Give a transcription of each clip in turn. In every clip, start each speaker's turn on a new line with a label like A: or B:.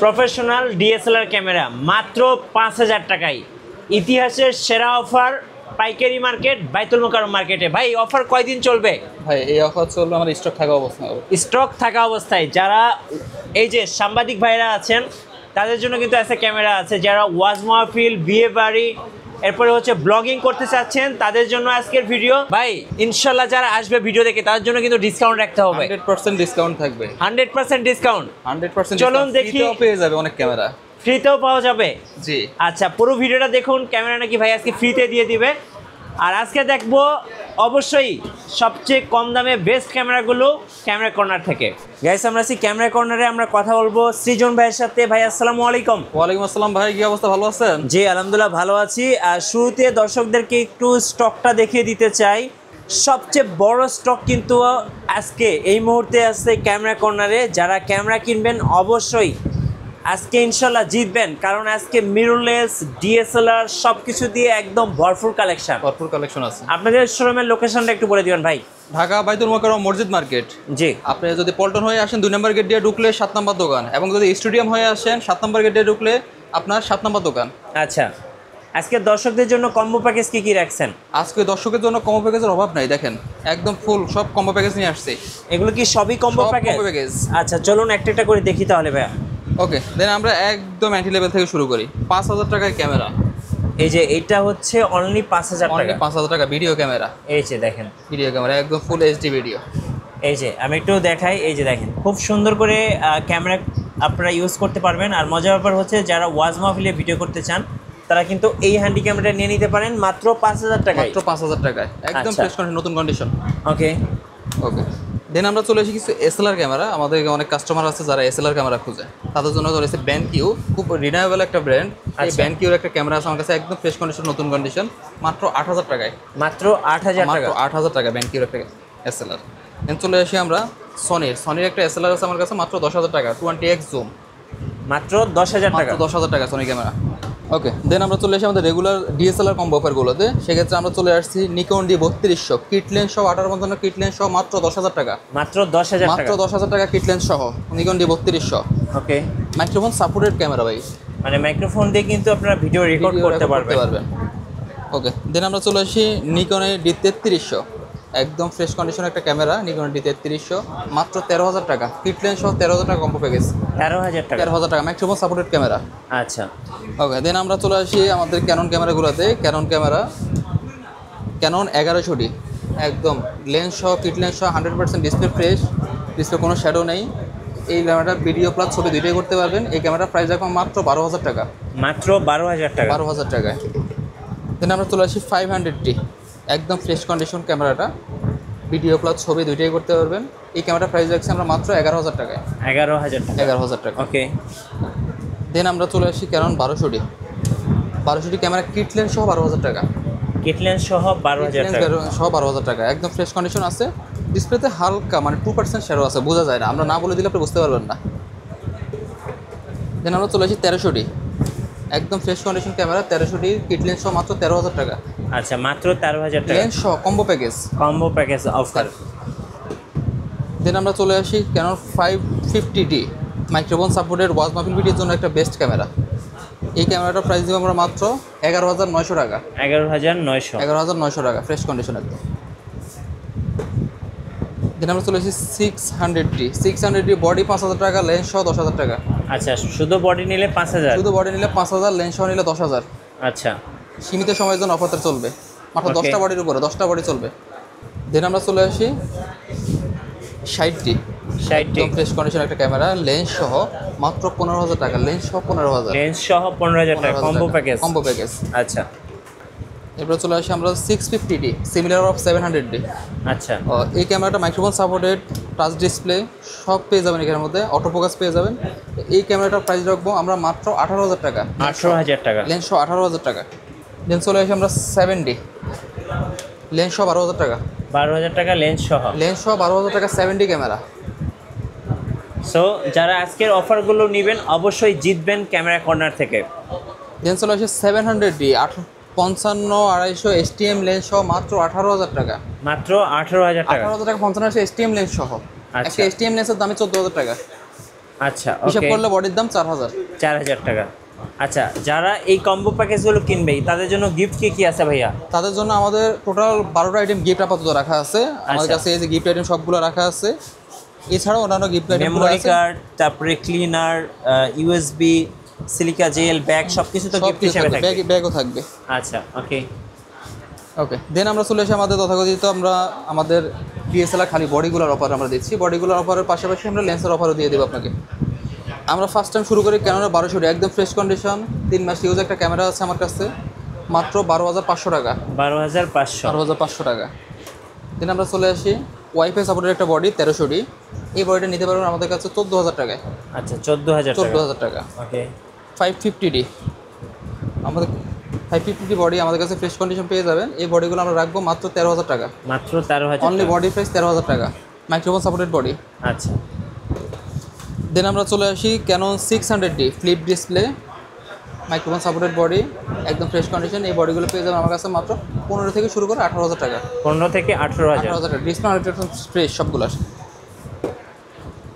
A: Professional DSLR camera মাত্র 5000 টাকায়। ইতিহাসের সেরা অফার পাইকারি মার্কেট বাইতুল মোকাররম মার্কেটে। ভাই অফার কয়দিন চলবে?
B: ভাই এই অফার চলবে আমার স্টক থাকা অবস্থায়।
A: স্টক থাকা অবস্থায় যারা এই যে সাংবাদিক ভাইরা আছেন তাদের জন্য কিন্তু একটা ক্যামেরা আছে, যারা ওয়াজ মাহফিল, বিয়ে বাড়ি, এরপরে হচ্ছে ব্লগিং করতে চাচ্ছেন তাদের জন্য আজকের ভিডিও। ভাই ইনশাল্লাহ যারা আসবে ভিডিও দেখে তাদের জন্য কিন্তু ডিসকাউন্ট রাখতে হবে।
B: 100% ডিসকাউন্ট থাকবে।
A: 100% ডিসকাউন্ট।
B: 100%
A: চলুন দেখি।
B: ফ্রিতেও পেয়ে যাবে অনেক ক্যামেরা।
A: ফ্রিতেও পাওয়া যাবে?
B: জি।
A: আচ্ছা পুরো ভিডিওটা দেখুন। ক্যামেরা নাকি ভাই আজকে ফ্রিতে দিয়ে দিবে। আর আজকে দেখবো অবশ্যই সবচেয়ে কম দামে বেস্ট ক্যামেরাগুলো ক্যামেরা কর্নার থেকে। গাইস আমরা আছি ক্যামেরা কর্নারে, আমরা কথা বলবো সৃজন ভাইয়ের সাথে। ভাই আসসালামু আলাইকুম।
B: ওয়ালাইকুম আসসালাম ভাই, কি অবস্থা, ভালো আছেন?
A: জি আলহামদুলিল্লাহ ভালো আছি। আর শুরুতে দর্শকদেরকে একটু স্টকটা দেখিয়ে দিতে চাই। সবচেয়ে বড় স্টক কিন্তু আজকে এই মুহূর্তে আছে ক্যামেরা কর্নারে। যারা ক্যামেরা কিনবেন অবশ্যই আজকে ইনশাল্লাহ জিতবেন, কারণ আজকে মিররলেস, ডিএসএলআর সব কিছু দিয়ে একদম ভরপুর কালেকশন।
B: ভরপুর কালেকশন আছে।
A: আপনাদের শোরুমের লোকেশনটা একটু বলে দিবেন ভাই।
B: ঢাকা বাইতুল মোকাররম মসজিদ মার্কেট।
A: জি।
B: আপনি যদি পল্টন হয়ে আসেন 2 নম্বর গেট দিয়ে ঢুকলে 7 নম্বর দোকান, এবং যদি স্টেডিয়াম হয়ে আসেন 7 নম্বর গেট দিয়ে ঢুকলে আপনার 7 নম্বর দোকান।
A: আচ্ছা আজকে দর্শকদের জন্য কম্বো প্যাকেজ কি কি রাখছেন?
B: আজকে দর্শকের জন্য কম্বো প্যাকেজের অভাব নাই, দেখেন একদম ফুল সব কম্বো প্যাকেজ নিয়ে আসছে।
A: এগুলো কি সবই কম্বো প্যাকেজ? আচ্ছা চলুন একটা একটা করে দেখি তাহলে ভাইয়া।
B: ওকে, দেন আমরা একদম এন্ট্রি লেভেল থেকে শুরু করি। 5000 টাকায় ক্যামেরা।
A: এই যে এটা হচ্ছে অনলি 5000 টাকা।
B: 5000 টাকা ভিডিও ক্যামেরা।
A: এই যে দেখেন
B: ভিডিও ক্যামেরা একদম ফুল এইচডি ভিডিও।
A: এই যে আমি একটু দেখাই, এই যে দেখেন খুব সুন্দর করে ক্যামেরা আপনারা ইউজ করতে পারবেন। আর মজার ব্যাপার হচ্ছে যারা ওয়াজ মাহফিলে ভিডিও করতে চান তারা কিন্তু এই হ্যান্ডি ক্যামেরাটা নিয়ে নিতে পারেন মাত্র 5000 টাকায়।
B: মাত্র 5000 টাকায় একদম ফ্রেশ কন্ডিশন, নতুন কন্ডিশন।
A: ওকে
B: ওকে, দেন আমরা চলে এসেছি কিছু এসএলআর ক্যামেরা। আমাদের অনেক কাস্টমার আছে যারা এসএলআর ক্যামেরা খুঁজে, তাদের জন্য রয়েছে ব্যানকিউ, খুব রিলায়েবল একটা ব্র্যান্ড। এই ব্যানকিউর একটা ক্যামেরা আছে আমার কাছে একদম ফ্রেশ কন্ডিশন, নতুন কন্ডিশন, মাত্র 8000 টাকায়।
A: মাত্র 8000 টাকা।
B: 8000 টাকা ব্যানকিউর একটা এসএলআর। দেন চলে আসি আমরা সনির একটা এসএলআর আছে আমার কাছে মাত্র 10000 টাকা, 20x জুম,
A: মাত্র 10000 টাকা।
B: 10000 টাকা সনি ক্যামেরা। ওকে, দেন আমরা চলে আসি আমাদের রেগুলার ডিএসএলআর কম্বো অফারগুলোতে। সেক্ষেত্রে আমরা চলে আসছি নিকন D3200 কিট লেন্স সহ, 1855 কিট লেন্স সহ মাত্র 10000 টাকা।
A: মাত্র 10000 টাকা।
B: মাত্র 10000 টাকা কিট লেন্স সহ নিকন D3200।
A: ওকে,
B: মাইক্রোফোন সাপোর্টেড ক্যামেরা ভাই,
A: মানে মাইক্রোফোন দিয়ে কিন্তু আপনারা ভিডিও রেকর্ড করতে পারবেন।
B: ওকে, দেন আমরা চলে আসি নিকনের D3300, একদম ফ্রেশ কন্ডিশন একটা ক্যামেরা, নিকন D3300 মাত্র 13000 টাকা কিট লেন্স সহ, 13000 টাকা কম্বো প্যাকেজ।
A: 13000 টাকা।
B: 13000 টাকা মাইক্রোফোন সাপোর্টেড ক্যামেরা।
A: আচ্ছা
B: ওকে, দেন আমরা চলে আসি আমাদের ক্যানন ক্যামেরাগুলোতে। ক্যানন ক্যামেরা, ক্যানন 1100D একদম লেন্স সহ, কিট লেন্স সহ, 100% ডিসপ্লে ফ্রেশ, ডিসপ্লে কোনো শ্যাডো নেই। এই ক্যামেরাটা ভিডিও প্লাস ছবি দুইটাই করতে পারবেন। এই ক্যামেরার প্রাইস রাখবো মাত্র 12000 টাকা।
A: মাত্র 12000 টাকা।
B: 12000 টাকায়। দেন আমরা চলে আসি 500D, একদম ফ্রেশ কন্ডিশন ক্যামেরাটা, ভিডিও প্লাস ছবি দুইটাই করতে পারবেন। এই ক্যামেরার প্রাইস রাখছি আমরা মাত্র 11000 টাকায়।
A: 11000 টাকা।
B: 11000 টাকা।
A: ওকে,
B: দেন আমরা চলে আসি Canon 1200D camera kit lens সহ 12000 টাকা।
A: কিট লেন্স সহ 12000 টাকা।
B: সহ 12000 টাকা, একদম ফ্রেশ কন্ডিশন আছে। ডিসপ্লেতে হালকা মানে 2% শ্যাডো আছে, বোঝা যায় না, আমরা না বলে দিলে আপনি বুঝতে পারবেন না। দেন আমরা চলে আসি 1300D, একদম fresh condition camera, 1300D kit lens সহ মাত্র 13000 টাকা।
A: আচ্ছা মাত্র 13000 টাকা
B: লেন্স সহ combo package.
A: Combo package offer.
B: Then আমরা চলে আসি ক্যানন 550D, মাইক্রোফোন সাপোর্টেড ওয়াজ মাহফিল ভিডিওর জন্য একটা বেস্ট ক্যামেরা। এই ক্যামেরাটার প্রাইস দিব আমরা মাত্র 11900 টাকা।
A: 11900।
B: 11900 টাকা ফ্রেশ কন্ডিশন একদম। দেন আমরা চলে আসি 600D বডি 5000 টাকা, লেন্স সহ 10000 টাকা।
A: আচ্ছা শুধু বডি নিলে 5000।
B: শুধু বডি নিলে 5000, লেন্স সহ নিলে 10000।
A: আচ্ছা
B: সীমিত সময়ের জন্য অফারটা চলবে, মাত্র 10টা বডির উপরে, 10টা বডি চলবে। দেন আমরা চলে আসি 60D, একদম ফ্রেশ কন্ডিশন একটা ক্যামেরা, লেন্স সহ মাত্র 15000 টাকা, লেন্স সহ 15000।
A: লেন্স সহ 15000 টাকা কম্বো প্যাকেজ।
B: Combo package.
A: আচ্ছা
B: এরপর চলে আসি আমরা 650D, সিমিলার অফ 700D।
A: আচ্ছা
B: এই ক্যামেরাটা মাইক্রোফোন সাপোর্টেড, টাচ ডিসপ্লে সব পেয়ে যাবেন এখানের মধ্যে, অটো ফোকাস পেয়ে যাবেন। এই ক্যামেরাটার প্রাইস রাখবো আমরা মাত্র 18000 টাকা।
A: 18000 টাকা।
B: লেন্স সহ 18000 টাকা। দেন চলে আসি আমরা 7D, লেন্স সহ 12000 টাকা।
A: 12000 টাকা লেন্স সহ।
B: লেন্স সহ 12000 টাকা 7D ক্যামেরা।
A: সো যারা আজকের অফারগুলো নেবেন অবশ্যই জিতবেন ক্যামেরা কর্নার থেকে।
B: দেন চলে আসি 700D 55-250 STM লেন্স সহ মাত্র 18000 টাকা।
A: মাত্র 18000 টাকা।
B: 18000 টাকা 55 STM লেন্স সহ। একটা STM লেন্সের দামই 14000 টাকা।
A: আচ্ছা,
B: হিসাব
A: ওকে।
B: করলে বডির দাম 4000।
A: 4000 টাকা। আচ্ছা, যারা এই কম্বো প্যাকেজগুলো কিনবে তাদের জন্য গিফট কি কি আছে ভাইয়া?
B: তাদের জন্য আমাদের টোটাল 12টা আইটেম গিফট আপাতত রাখা আছে আমাদের
A: আচ্ছা।
B: কাছে। এই যে গিফট আইটেম সবগুলো রাখা আছে, এছাড়াও অন্যান্য গিফট আইটেমগুলো
A: মেমোরি
B: আছে।
A: কার্ড, তারপরে cleaner, USB, silica gel, bag সবকিছু তো
B: সব
A: গিফট
B: কিছু
A: হিসেবে
B: থাকবে,
A: থাকবে।
B: ব্যাগও থাকবে।
A: আচ্ছা, ওকে।
B: ওকে, দেন আমরা চলে আসি আমাদের তথাকথিত আমরা আমাদের ডিএসএলআর খালি বডিগুলোর অফার আমরা দিচ্ছি। বডিগুলোর অফারের পাশাপাশি আমরা লেন্সের অফারও দিয়ে দেবো আপনাকে। আমরা ফার্স্ট টাইম শুরু করি ক্যানোনের 1200 একদম ফ্রেশ কন্ডিশন 3 মাস ইউজ একটা ক্যামেরা আছে আমার কাছে, মাত্র 12500 টাকা।
A: 12500।
B: 12500 টাকা। দেন আমরা চলে আসি ওয়াইফাই সাপোর্টের একটা বডি 1300 এই বডিটা নিতে পারবেন আমাদের কাছে 14000 টাকায়।
A: আচ্ছা, 14000 টাকা।
B: 14000 টাকা।
A: ওকে।
B: 550D আমাদের 550D বডি আমাদের কাছে ফ্রেশ কন্ডিশন পেয়ে যাবেন। এই বডিগুলো আমরা রাখবো মাত্র 13000 টাকা।
A: মাত্র 13000
B: অনলি
A: টাকা।
B: বডি প্রাইস 13000 টাকা, মাইক্রোফোন সাপোর্টেড বডি।
A: আচ্ছা,
B: দেন আমরা চলে আসি Canon 600D flip display microphone supported body, একদম ফ্রেশ কন্ডিশন। এই বডিগুলো পেয়ে যাবেন আমার কাছে মাত্র 15 থেকে শুরু করে 18000 টাকা।
A: 15 থেকে 18000।
B: 18000 টাকা ডিসপ্লে 100% ফ্রেশ সবগুলো।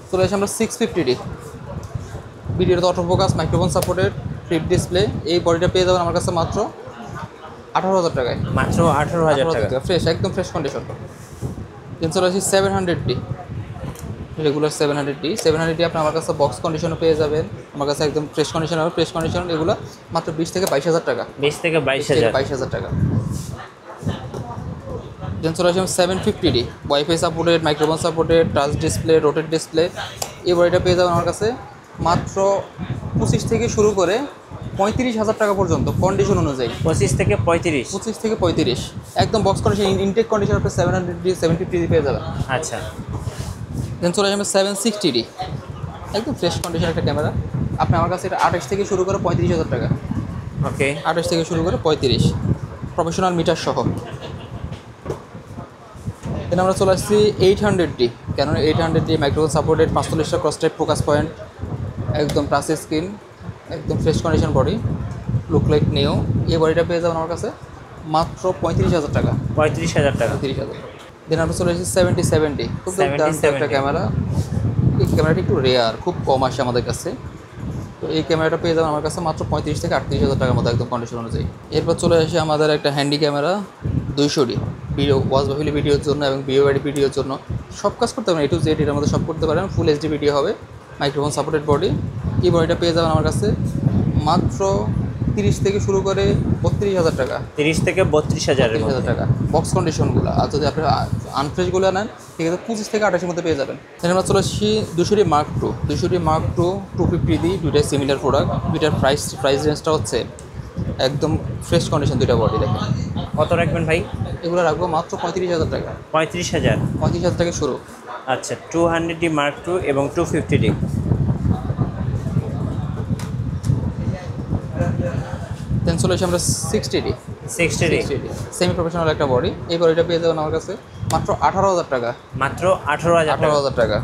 B: চলে আসি আমরা 650D ভিডিওতে auto focus microphone supported flip display. এই বডিটা পেয়ে যাবেন আমার কাছে মাত্র 18000 টাকায়।
A: মাত্র 18000 টাকা।
B: ফ্রেশ, একদম ফ্রেশ কন্ডিশন। দেন চলে আসি 700D রেগুলার 700D আপনি আমার কাছে বক্স কন্ডিশনে পেয়ে যাবেন। আমার কাছে একদম ফ্রেশ কন্ডিশন হবে, ফ্রেশ কন্ডিশন এগুলো মাত্র 20 থেকে 22000 টাকা।
A: 20 থেকে 22000।
B: 22000 টাকা। দেন চলে আসি 750D wifi supported microphone supported touch display rotate display. এই বডিটা পেয়ে যাবেন আমার কাছে মাত্র 25 থেকে শুরু করে 35000 টাকা পর্যন্ত কন্ডিশন অনুযায়ী।
A: 25 থেকে 35।
B: 25 থেকে 35 একদম বক্স কন্ডিশন ইনটেক কন্ডিশন আপনি 700D 750D পেয়ে যাবেন।
A: আচ্ছা,
B: দেন চলে আসবে 760D একদম ফ্রেশ কন্ডিশন একটা ক্যামেরা। আপনি আমার কাছে এটা 28 থেকে শুরু করে 35000 টাকা।
A: ওকে।
B: 28 থেকে শুরু করে 35 প্রফেশনাল মিটার সহ। দেন আমরা চলে আসছি 800D কেন 800D মাইক্রোফোন সাপোর্টেড 45টা ক্রস টাইপ ফোকাস পয়েন্ট, একদম টাচ স্ক্রিন, একদম fresh condition body, look like new. এই বডিটা পেয়ে যাবেন আমার কাছে মাত্র 35000 টাকা।
A: 35000 টাকা।
B: 35000। দেন আমরা চলে এসেছি 7070 খুব দুর্দান্ত একটা ক্যামেরা। এই ক্যামেরাটি একটু রেয়ার, খুব কম আসে আমাদের কাছে। তো এই ক্যামেরাটা পেয়ে যাবেন আমার কাছে মাত্র 35 থেকে 38000 টাকার মতো একদম কন্ডিশন অনুযায়ী। এরপর চলে আসে আমাদের একটা handy camera 200D video watch বাফিলি ভিডিওর জন্য এবং বিওআইডি ভিডিওর জন্য সব কাজ করতে পারেন, A to Z এর মধ্যে সব করতে পারেন। ফুল এইচডি ভিডিও হবে, মাইক্রোফোন সাপোর্টেড বডি। এই বডিটা পেয়ে যাবেন আমার কাছে মাত্র 30 থেকে শুরু করে 32000 টাকা।
A: 30 থেকে 32000 এর
B: 30000
A: মধ্যে।
B: টাকা বক্স কন্ডিশনগুলো। আর যদি আপনি আনফ্রেশগুলো নেন সেক্ষেত্রে 25 থেকে 28 মধ্যে পেয়ে যাবেন। তাহলে আমরা চলে আসছি 200D Mark II 250D দুইটাই সিমিলার প্রোডাক্ট। দুইটার প্রাইস রেঞ্জটা হচ্ছে একদম ফ্রেশ কন্ডিশন। দুইটা বডি দেখেন।
A: কত রাখবেন ভাই?
B: এগুলো রাখবো মাত্র 35000 টাকা।
A: 35000।
B: 35000 থেকে শুরু।
A: আচ্ছা, 200D Mark II এবং 250D।
B: দেন চলে আসি আমরা 60D
A: 60D।
B: সেমি প্রফেশনাল একটা বডি। এই বডিটা পেয়ে যাবেন আমার কাছে মাত্র 18000 টাকা।
A: মাত্র 18000 টাকা।
B: 18000 টাকা।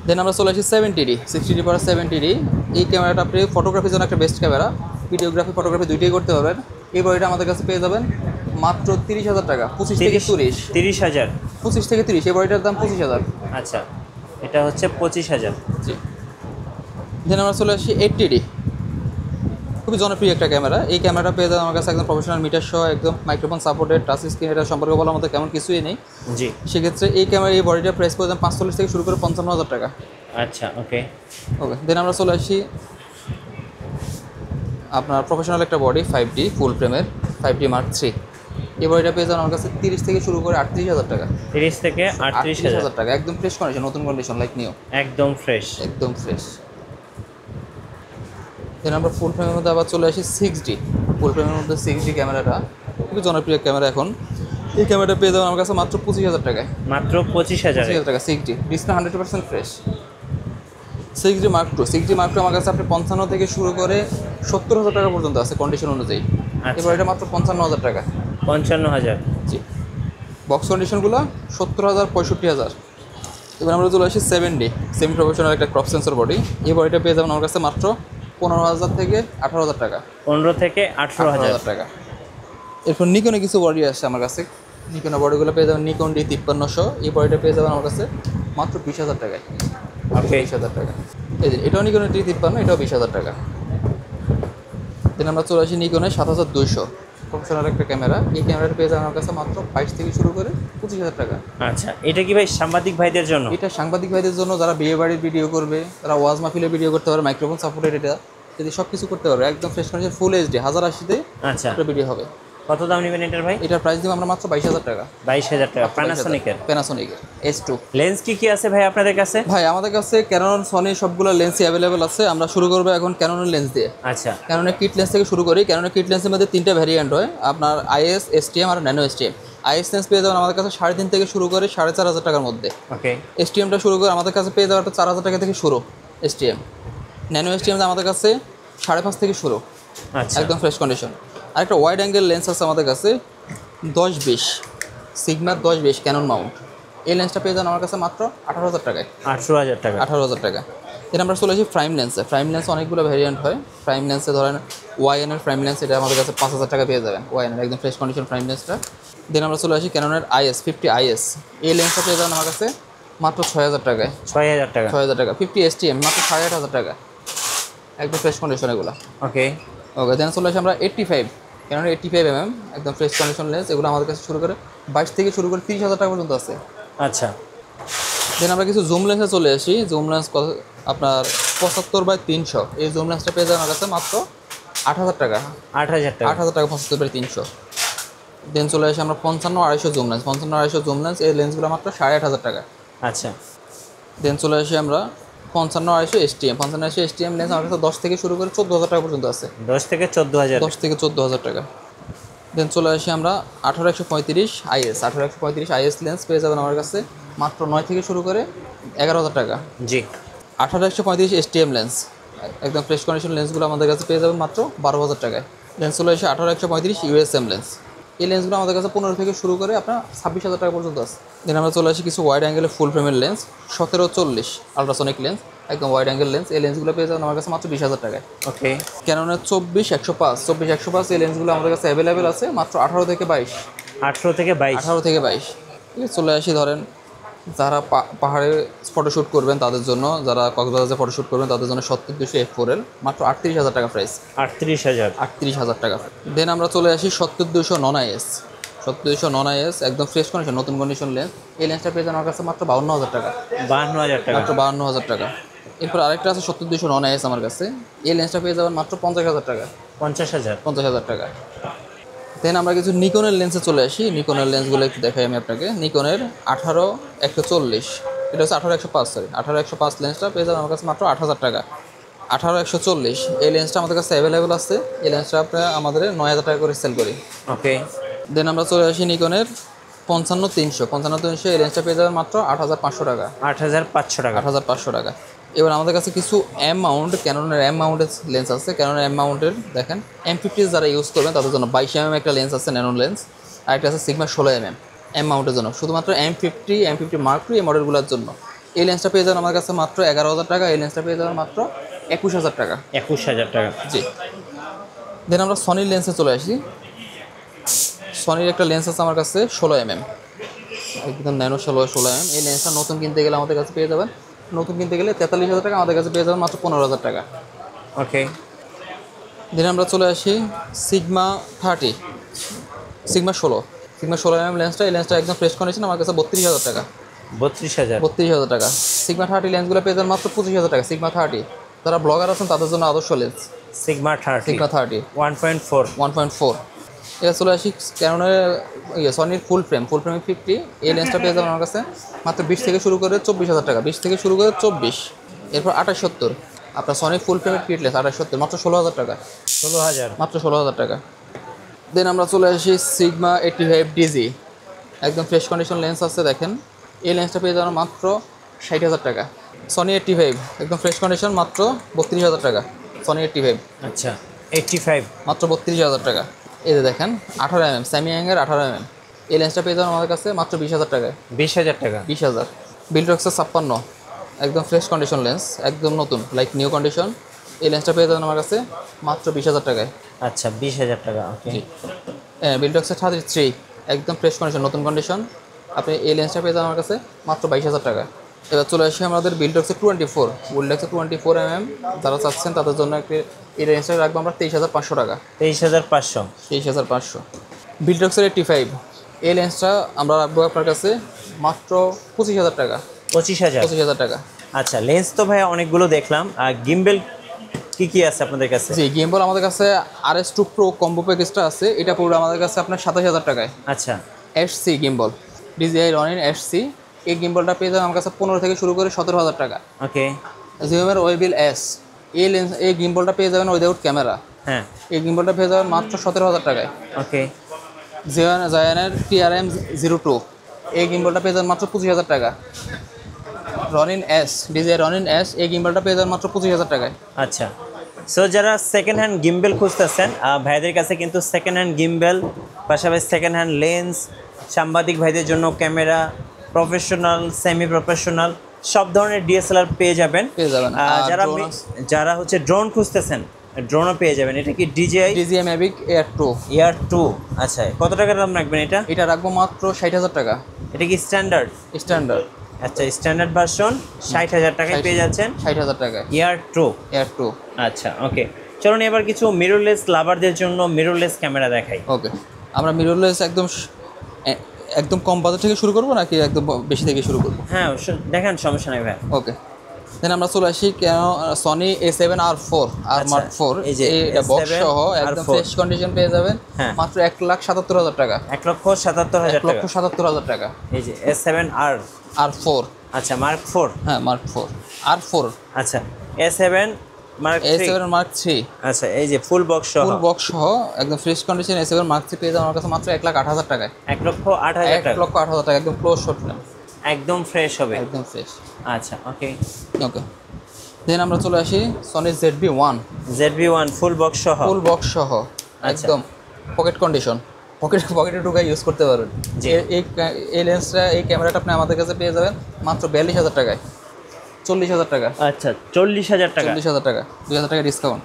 B: দেন আমরা চলে আসি 70D 60D পরে 70D। এই ক্যামেরাটা আপনি ফটোগ্রাফির জন্য একটা বেস্ট ক্যামেরা, ভিডিওগ্রাফি ফটোগ্রাফি দুইটাই করতে পারবেন। এই বডিটা আমাদের কাছে পেয়ে যাবেন মাত্র 30000 টাকা। 25 থেকে 30।
A: 30000।
B: 25 থেকে 30 এই বডিটার দাম 25000।
A: আচ্ছা, এটা হচ্ছে 25000।
B: জি। দেন আমরা চলে আসি 80D খুবই জনপ্রিয় একটা ক্যামেরা। এই ক্যামেরাটা পেয়ে যাবেন আমার কাছে একদম প্রফেশনাল মিটার সহ, একদম মাইক্রোফোন সাপোর্টেড টাচ স্ক্রিন। এটা সম্পর্কে বলার মতো কেমন কিছুই নেই।
A: জি।
B: সেক্ষেত্রে এই ক্যামেরা এই বডিটার প্রাইস পেয়ে যাবেন 45 থেকে শুরু করে 55000 টাকা।
A: আচ্ছা, ওকে।
B: ওকে। দেন আমরা চলে আসি আপনার প্রফেশনাল একটা বডি 5D ফুল ফ্রেমের 5D Mark III। এই বডিটা পেয়ে যাবেন আমার কাছে 30 থেকে শুরু করে 38000 টাকা।
A: 30 থেকে 38000
B: টাকা একদম ফ্রেশ কন্ডিশন, নতুন কন্ডিশন লাইক নিউ,
A: একদম ফ্রেশ।
B: একদম ফ্রেশ। দেন আমরা ফুল ফ্রেমের মধ্যে আবার চলে আসি 6D ফুল ফ্রেমের মধ্যে 6D ক্যামেরাটা খুবই জনপ্রিয় ক্যামেরা এখন। এই ক্যামেরাটা পেয়ে যাবেন আমার কাছে মাত্র 25000 টাকায়।
A: মাত্র 25000
B: টাকা 6D display 100% fresh. 6D Mark II আমার কাছে আপনি 55 থেকে শুরু করে 70000 টাকা পর্যন্ত আছে কন্ডিশন অনুযায়ী। এবার এটা মাত্র 55000 টাকা।
A: 55000।
B: জি। বক্স কন্ডিশনগুলো 70000 65000। এবার আমরা চলে আসি 7D সেমি প্রফেশনাল একটা ক্রপ সেন্সর বডি। এই বডিটা পেয়ে যাবেন আমার কাছে মাত্র 15000 থেকে 18000 টাকা।
A: 15 থেকে 18000
B: টাকা। এরপর নিকনে কিছু বডি আসছে আমার কাছে। নিকনের বডিগুলো পেয়ে যাবেন নিকন D 5300। এই বডিটা পেয়ে যাবেন আমার কাছে মাত্র 20000 টাকায়।
A: ওকে
B: 20,000 টাকা। এই যে এটাও নিকনের T53, এটাও 20,000 টাকা। দেন আমরা চলে আসি নিকনের 7200 প্রফেশনাল একটা ক্যামেরা। এই ক্যামেরাটা পেয়ে যাবেন আমার কাছে মাত্র 22 থেকে শুরু করে 25,000 টাকা।
A: আচ্ছা, এটা কি ভাই সাংবাদিক ভাইদের জন্য?
B: এটা সাংবাদিক ভাইদের জন্য, যারা বিয়ে বাড়ির ভিডিও করবে, তারা ওয়াজ মাহফিলের ভিডিও করতে পারে, মাইক্রোফোন সাপোর্টেড, এটা যদি সব কিছু করতে পারবে, একদম ফ্রেশ কন্ডিশন ফুল এইচডি 1080-তে
A: আচ্ছা,
B: একটা ভিডিও হবে।
A: কত দাম নেবেন এটার ভাই?
B: এটার প্রাইস দিব আমরা মাত্র 22,000 টাকা।
A: 22,000 টাকা। প্যানাসোনিকের
B: S2।
A: লেন্স কি আছে ভাই আপনাদের কাছে?
B: ভাই আমাদের কাছে ক্যানন, সনি সবগুলো লেন্সই অ্যাভেলেবেল আছে। আমরা শুরু করবো এখন ক্যাননের লেন্স দিয়ে।
A: আচ্ছা,
B: ক্যাননের কিট লেন্স থেকে শুরু করি। ক্যাননের কিট লেন্সের মধ্যে 3টা ভ্যারিয়েন্ট হয়, আপনার IS, STM আর ন্যানো STM। IS লেন্স পেয়ে যাবেন আমাদের কাছে 3.5 থেকে শুরু করে 4,500 টাকার মধ্যে।
A: ওকে।
B: STMটা শুরু করে আমাদের কাছে পেয়ে যাওয়ার 4,000 টাকা থেকে শুরু STM। ন্যানো STM আমাদের কাছে 5.5 থেকে শুরু,
A: আচ্ছা,
B: একদম ফ্রেশ কন্ডিশন। আরেকটা ওয়াইড অ্যাঙ্গেল লেন্স আছে আমাদের কাছে 10-20 সিগমার 10-20 ক্যানন মাউন্ট। এই লেন্সটা পেয়ে যান আমার কাছে মাত্র 18,000 টাকায়।
A: 18,000 টাকা।
B: 18,000 টাকা। এর আমরা চলে আসি প্রাইম লেন্সে। প্রাইম লেন্স অনেকগুলো ভ্যারিয়েন্ট হয়। প্রাইম লেন্সে ধরেন YN এর প্রাইম লেন্স, এটা আমাদের কাছে 5,000 টাকা পেয়ে যাবেন। YN এর একদম ফ্রেশ কন্ডিশন প্রাইম লেন্সটা। দেন আমরা চলে আসি ক্যাননের IS 50 IS। এই লেন্সটা পেয়ে যাবেন আমার কাছে মাত্র 6,000 টাকায়।
A: 6,000 টাকা।
B: 6,000 টাকা। 50 STM মাত্র 8,500 টাকা, একদম ফ্রেশ কন্ডিশন এগুলো।
A: ওকে।
B: ওকে, দেন চলে আসি আমরা 85 ক্যাননের 85mm একদম ফ্রেশ কন্ডিশন লেন্স। এগুলো আমাদের কাছে শুরু করে 22 থেকে শুরু করে 30,000 টাকা পর্যন্ত আছে।
A: আচ্ছা,
B: দেন আমরা কিছু জুম লেন্সে চলে আসি। জুম লেন্স আপনার 75/300। এই জুম লেন্সটা পেয়ে যাবেন আমার কাছে মাত্র 8,000 টাকা।
A: 8,000 টাকা।
B: 8,000 টাকা 75/300। দেন চলে আসি আমরা 55-250 জুম লেন্স। 55-250 জুম লেন্স, এই লেন্সগুলো মাত্র 8,500 টাকা।
A: আচ্ছা,
B: দেন চলে আসি আমরা 55-250 STM। 55-250 STM লেন্স আমার কাছে 10 থেকে শুরু করে 14,000 টাকা পর্যন্ত আছে।
A: 10 থেকে 14,000।
B: 10 থেকে 14,000 টাকা। দেন চলে আসি আমরা 18-135 IS। 18-135 IS লেন্স পেয়ে যাবেন আমার কাছে মাত্র 9 থেকে শুরু করে 11,000 টাকা।
A: জি।
B: 18-135 STM লেন্স, একদম ফ্রেশ কন্ডিশন লেন্সগুলো আমাদের কাছে পেয়ে যাবেন মাত্র 12,000 টাকায়। লেন্স চলে আসে 18-135 USM লেন্স। এই লেন্সগুলো আমাদের কাছে 15 থেকে শুরু করে আপনার 26,000 টাকা পর্যন্ত আছে। দেন আমরা চলে আসি কিছু ওয়াইড অ্যাঙ্গেলের ফুল ফ্রেমের লেন্স 17-40 আলট্রাসনিক লেন্স, একদম ওয়াইড অ্যাঙ্গেল লেন্স। এই লেন্সগুলো পেয়ে যাবেন আমার কাছে মাত্র 20,000 টাকায়।
A: ওকে।
B: ক্যাননের 24-105 এই লেন্সগুলো আমাদের কাছে অ্যাভেলেবেল আছে মাত্র 18 থেকে 22।
A: 18 থেকে 22।
B: 18 থেকে 22। চলে আসি ধরেন যারা পাহাড়ে ফটোশ্যুট করবেন তাদের জন্য, যারা কক্সবাজারে ফটোশ্যুট করবেন তাদের জন্য 70-200 F4L মাত্র 38,000 টাকা প্রাইস।
A: 38,000।
B: 38,000 টাকা। দেন আমরা চলে আসি 70-200 নন IS। 70-200 নন IS একদম ফ্রেশ কন্ডিশন নতুন কন্ডিশন লেন্স। এই লেন্সটা পেয়ে যান আমার কাছে মাত্র 52,000 টাকা।
A: 52,000 টাকা।
B: মাত্র 52,000 টাকা। এরপর আরেকটা আছে 70-200 নন IS আমার কাছে। এই লেন্সটা পেয়ে যাবেন মাত্র 50,000 টাকা।
A: 50,000।
B: 50,000 টাকা। দেন আমরা কিছু নিকনের লেন্সে চলে আসি। নিকনের লেন্সগুলো একটু দেখাই আমি আপনাকে। নিকনের 18-140, এটা হচ্ছে 18-105, সরি 18-105 লেন্সটা পেয়ে যাবেন আমার কাছে মাত্র 8,000 টাকা। 18-140 এই লেন্সটা আমাদের কাছে অ্যাভেলেবেল আছে। এই লেন্সটা আমরা আমাদের 9,000 টাকা করে সেল করি।
A: ওকে।
B: দেন আমরা চলে আসি নিকনের 55-300 এই লেন্সটা পেয়ে যাবেন মাত্র 8,500 টাকা।
A: 8,500 টাকা।
B: 8,500 টাকা। এবার আমাদের কাছে কিছু M মাউন্ট, ক্যাননের M মাউন্টের লেন্স আছে। ক্যাননের M মাউন্টের দেখেন M50 যারা ইউজ করবেন তাদের জন্য 22mm একটা লেন্স আছে, ন্যানো লেন্স। আর একটা আছে সিগমা 16mm M মাউন্টের জন্য, শুধুমাত্র M50 Mark II এই মডেলগুলোর জন্য। এই লেন্সটা পেয়ে যাবেন আমার কাছে মাত্র 11,000 টাকা। এই লেন্সটা পেয়ে যাবেন মাত্র 21,000 টাকা।
A: 21,000 টাকা।
B: জি। দেন আমরা সনির লেন্সে চলে আসি। সনির একটা লেন্স আছে আমার কাছে 16mm, একদম ন্যানো 16mm। এই লেন্সটা নতুন কিনতে গেলে আমাদের কাছে পেয়ে যাবেন, নতুন কিনতে গেলে 43,000 টাকা, আমাদের কাছে পেয়ে যাবেন মাত্র 15,000 টাকা।
A: ওকে।
B: দেন আমরা চলে আসি সিগমা 16mm লেন্সটা। এই লেন্সটা একদম ফ্রেশ কন্ডিশন, আমার কাছে 32,000 টাকা।
A: 32,000
B: টাকা। সিগমা 30 লেন্সগুলো পেয়ে যাবেন মাত্র 25,000 টাকা। সিগমা 30 যারা ব্লগার আছেন তাদের জন্য আদর্শ লেন্স।
A: সিগমা 30 1.4।
B: এটা চলে আসি ক্যাননের সনির ফুল ফ্রেম 50। এই লেন্সটা পেয়ে যাবেন আমার কাছে মাত্র 20 থেকে শুরু করে 24,000 টাকা। 20 থেকে শুরু করে 24। এরপর 2870 আপনার সনির ফুল ফ্রেমের কিট লেন্স 2870 মাত্র 16,000 টাকা।
A: 16,000
B: মাত্র 16,000 টাকা। দেন আমরা চলে আসি সিগমা 85 DG, একদম ফ্রেশ কন্ডিশন লেন্স আছে দেখেন। এই লেন্সটা পেয়ে যাবেন মাত্র 60,000 টাকা। সনি 85 একদম ফ্রেশ কন্ডিশন মাত্র 32,000 টাকা। সনি 85।
A: আচ্ছা, 85
B: মাত্র 32,000 টাকা। এই যে দেখেন 18mm স্যামসাংয়ের 18mm এই লেন্সটা পেয়ে যাবেন আমাদের কাছে মাত্র 20,000 টাকায়।
A: 20,000 টাকা।
B: 20,000। বিল্ডরক্সের 56 একদম ফ্রেশ কন্ডিশন লেন্স, একদম নতুন লাইক নিউ কন্ডিশন। এই লেন্সটা পেয়ে যাবেন আমার কাছে মাত্র 20,000 টাকায়।
A: আচ্ছা, 20,000 টাকা। ওকে।
B: বিল্ডরক্সের 33 একদম ফ্রেশ কন্ডিশন নতুন কন্ডিশন। আপনি এই লেন্সটা পেয়ে যাবেন আমার কাছে মাত্র 22,000 টাকা। এবার চলে আসি আমাদের বিল্ডক্সে 24 বিল্ডক্সে 24 যারা চাচ্ছেন তাদের জন্য একটি এই রেঞ্জটা রাখবো আমরা 23,500 টাকা।
A: 23,500।
B: 23,500। বিল্ডক্সের 85 এই লেন্সটা আমরা রাখবো আপনার কাছে মাত্র 25,000 টাকা।
A: 25,000
B: টাকা।
A: আচ্ছা, লেন্স তো ভাই অনেকগুলো দেখলাম, আর গিম্বেল কি আছে আপনাদের কাছে?
B: জি, গিম্বল আমাদের কাছে RS2 Pro কম্বো প্যাকেজটা আছে, এটা পুরো আমাদের কাছে আপনার 27,000 টাকায়।
A: আচ্ছা,
B: SC gimbal, DJI Ronin SC, এই গিম্বলটা পেয়ে যাবেন আমার কাছে 15 থেকে শুরু করে 17,000 টাকা।
A: ওকে।
B: জিওমের ওয়েবিল S, এই লেন্স এই গিম্বলটা পেয়ে যাবেন উইদাউট ক্যামেরা।
A: হ্যাঁ,
B: এই গিম্বলটা পেয়ে যাবেন মাত্র 17,000 টাকায়।
A: ওকে।
B: জায়ানের TRM02, এই গিম্বলটা পেয়ে যাবেন মাত্র 25,000 টাকা। Ronin S, DJI Ronin S, এই গিম্বলটা পেয়ে যাবেন মাত্র 25,000 টাকায়।
A: আচ্ছা, সো যারা সেকেন্ড হ্যান্ড গিম্বেল খুঁজতেছেন, ভাইদের কাছে কিন্তু সেকেন্ড হ্যান্ড গিম্বেল, পাশাপাশি সেকেন্ড হ্যান্ড লেন্স, সাংবাদিক ভাইদের জন্য ক্যামেরা, প্রফেশনাল, সেমি প্রফেশনাল সব ধরনের DSLR পেয়ে যাবেন। যারা হচ্ছে ড্রোন খুঁজতেছেন, ড্রোনও পেয়ে যাবেন। এটা কি DJI
B: Mavic Air 2।
A: Air 2। আচ্ছা, কত টাকার দাম রাখবেন এটা?
B: এটা রাখবো মাত্র 60,000 টাকা।
A: এটা কি স্ট্যান্ডার্ড? আচ্ছা, স্ট্যান্ডার্ড ভার্সন 60,000 টাকায় পেয়ে যাচ্ছেন।
B: 60,000 টাকায়
A: Air 2। আচ্ছা, ওকে। চলুন এবার কিছু মিররলেস লাভারদের জন্য মিররলেস ক্যামেরা দেখাই।
B: ওকে, আমরা মিররলেস একদম কম বাজেট থেকে শুরু করবো নাকি একদম বেশি থেকে শুরু করবো?
A: হ্যাঁ, দেখেন, সমস্যা নেই ভাই।
B: ওকে, দেন আমরা চলে আসি সনি A7R4 আর Mark 4,
A: এই যে
B: বক্স সহ একদম ফ্রেশ কন্ডিশন পেয়ে যাবেন মাত্র 1,77,000 টাকা।
A: 1,77,000
B: টাকা।
A: এই যে A7R4। আচ্ছা, Mark 4।
B: হ্যাঁ, Mark 4 R4।
A: আচ্ছা, A7 Mark 3। আচ্ছা, এই যে ফুল বক্স সহ
B: একদম ফ্রেশ কন্ডিশন A7 Mark 3 পেয়ে যাবেন আমার কাছে মাত্র 1,08,000 টাকায়।
A: 1,08,000 টাকা।
B: 1,08,000 টাকা, একদম ক্লোজ শট ল্যাম্প,
A: একদম ফ্রেশ হবে,
B: একদম ফ্রেশ।
A: আচ্ছা, ওকে।
B: দেন আমরা চলে আসি সনি ZV-1
A: ফুল বক্স সহ
B: একদম পকেট কন্ডিশন, পকেটে ঢুকাই ইউজ করতে পারবেন। এই লেন্সটা, এই ক্যামেরাটা আপনি আমাদের কাছে পেয়ে যাবেন মাত্র 42,000 টাকায়। 40,000 টাকা।
A: আচ্ছা, 40,000 টাকা।
B: 40,000 টাকা, 2,000 টাকা ডিসকাউন্ট।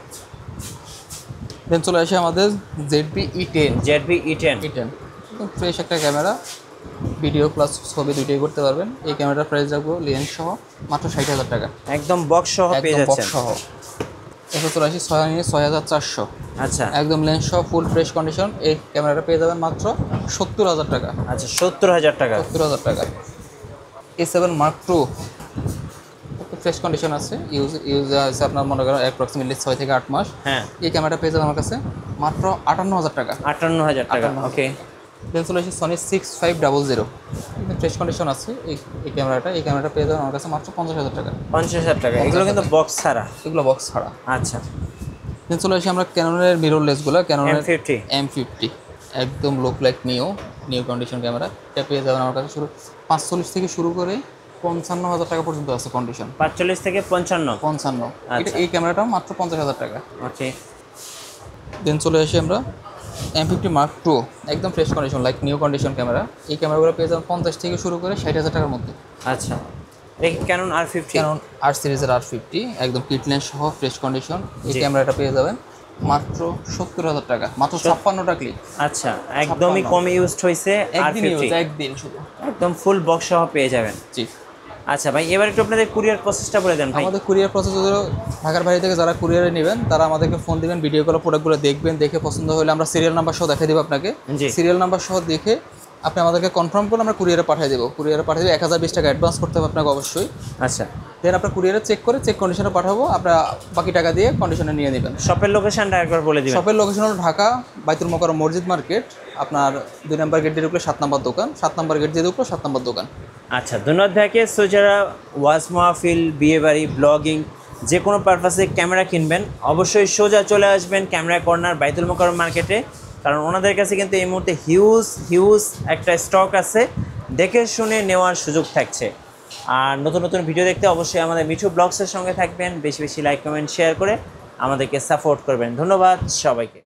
B: দেন চলে আসি আমাদের ZV-E10। ফ্রেশ একটা ক্যামেরা, ভিডিও প্লাস ছবি দুইটাই করতে পারবেন। এই ক্যামেরার প্রাইস রাখবো লেন্স সহ মাত্র 60,000 টাকা।
A: একদম বক্স সহ পেয়ে যাচ্ছেন।
B: এরপর চলে আসি 6,400।
A: আচ্ছা,
B: একদম লেন্স সহ ফুল ফ্রেশ কন্ডিশন, এই ক্যামেরাটা পেয়ে যাবেন মাত্র 70,000 টাকা।
A: আচ্ছা, 70,000 টাকা।
B: 70,000 টাকা। A7 Mark 2 ফ্রেশ কন্ডিশন আছে, ইউজ আছে আপনার মনে করেন অ্যাপ্রক্সিমেটলি 6 থেকে 8 মাস।
A: হ্যাঁ,
B: এই ক্যামেরাটা পেয়ে যাবেন আমার কাছে মাত্র 58,000 টাকা।
A: 58,000 টাকা, ওকে।
B: দেন চলে আসি সনি 6500, ফ্রেশ কন্ডিশন আছে এই ক্যামেরাটা পেয়ে যাবেন আমার কাছে মাত্র 50,000 টাকা।
A: 50,000 টাকা, এগুলো কিন্তু বক্স ছাড়া।
B: এগুলো বক্স ছাড়া।
A: আচ্ছা,
B: দেন চলে আসি আমরা ক্যাননের মিররলেসগুলো, ক্যাননের
A: M50
B: একদম look like new condition camera. এটা পেয়ে যাবেন আমার কাছে 45 থেকে শুরু করে 55,000 টাকা পর্যন্ত আছে কন্ডিশন।
A: 45 থেকে 55।
B: এটা এই ক্যামেরাটাও মাত্র 50,000 টাকা।
A: ওকে।
B: দেন চলে আসি আমরা M50 Mark 2, একদম fresh condition like new condition camera. এই ক্যামেরাগুলো পেয়ে যাবেন 50 থেকে শুরু করে 60,000 টাকার মধ্যে।
A: আচ্ছা, এই ক্যানন R50,
B: ক্যানন R সিরিজের R50 একদম কিট লেন্স সহ ফ্রেশ কন্ডিশন। এই ক্যামেরাটা পেয়ে যাবেন মাত্র 70,000 টাকা, মাত্র 56টা ক্লিক।
A: আচ্ছা, একদমই কম ইউজড হয়েছে,
B: একদিন শুধু
A: একদম ফুল বক্স সহ পেয়ে যাবেন।
B: জি।
A: আচ্ছা ভাই, এবার একটু আপনাদের কুরিয়ার প্রসেসটা বলে দেন ভাই।
B: আমাদের কুরিয়ার প্রসেস হলো ঢাকার বাইরে থেকে যারা কুরিয়ারে নেবেন তারা আমাদেরকে ফোন দিবেন, ভিডিও কল প্রোডাক্টগুলো দেখবেন, দেখে পছন্দ হলে আমরা সিরিয়াল নাম্বার সহ দেখাই দেবো আপনাকে। সিরিয়াল নাম্বার সহ দেখে আপনি আমাদেরকে কনফার্ম করুন, আমরা কুরিয়ারে পাঠিয়ে দেবো। 1,020 টাকা অ্যাডভান্স করতে হবে আপনাকে অবশ্যই।
A: আচ্ছা,
B: দেন আপনার কুরিয়ারে চেক কন্ডিশনে পাঠাবো, আপনার বাকি টাকা দিয়ে কন্ডিশনে নিয়ে নেবেন।
A: শপের লোকেশনটা একবার বলে দিবেন।
B: শপের লোকেশন হলো ঢাকা বাইতুল মোকাররম মসজিদ মার্কেট, আপনার 2 নম্বর গেট দিয়ে ঢুকলে 7 নম্বর দোকান, 7 নম্বর গেট দিয়ে ঢুকলে 7 নম্বর দোকান।
A: আচ্ছা, ধন্যবাদ ভাইকে। সো যারা ওয়াজ মাহফিল, বিয়েবাড়ি, ব্লগিং যে কোনো পারপাসে ক্যামেরা কিনবেন অবশ্যই সোজা চলে আসবেন ক্যামেরা কর্নার বাইতুল মোকাররম মার্কেটে, কারণ ওনাদের কাছে কিন্তু এই মুহূর্তে হিউজ একটা স্টক আছে, দেখে শুনে নেওয়ার সুযোগ থাকছে। আর নতুন নতুন ভিডিও দেখতে অবশ্যই আমাদের মিঠু ব্লগসের সঙ্গে থাকবেন, বেশি বেশি লাইক কমেন্ট শেয়ার করে আমাদেরকে সাপোর্ট করবেন। ধন্যবাদ সবাইকে।